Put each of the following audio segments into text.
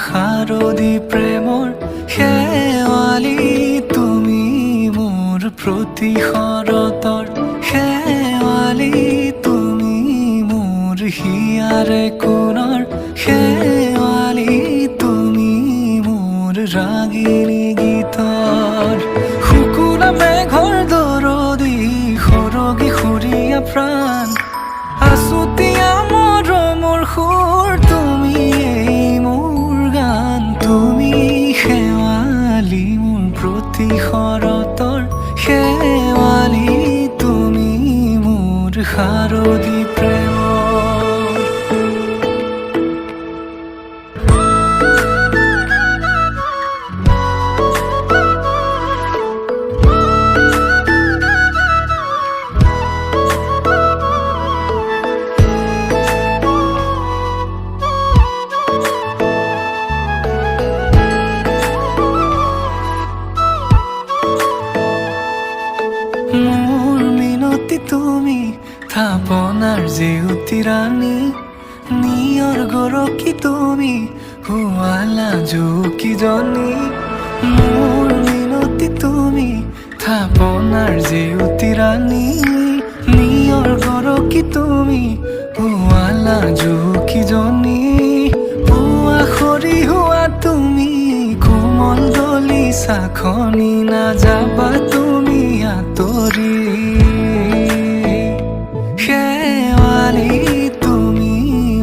শাৰদী প্ৰেমৰ শেৱালি তুমি মোৰ প্ৰতি শৰতৰ শেৱালি তুমি মোৰ হিয়াৰে কোণৰ শেৱালি তুমি মোৰ ৰাগিনী গীতৰ শুকুলা মেঘৰ দৰদি সৰগী সুৰীয়া প্ৰাণ আছুতীয়া মৰমৰ সুৰ তুমি মোৰ গান তুমি শেৱালি মোৰ প্ৰতি শৰতৰ শেৱালি তুমি মোৰ শাৰদী প্ৰেমৰ মোৰ মিনতি তুমি থাপনাৰ জেউতি ৰাণী নিয়ৰ গৰকী তুমি শুৱালা জুকিজনী মোৰ মিনতি তুমি থাপনাৰ জেউতি ৰাণী নিয়ৰ গৰকী তুমি শুৱালা জুকিজনী পুৱা খৰি হোৱা তুমি কোমল দলি চাখনি নাযাবা তুমি আঁতৰি শেৱালি তুমি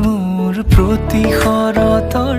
মোৰ প্ৰতি শৰতৰ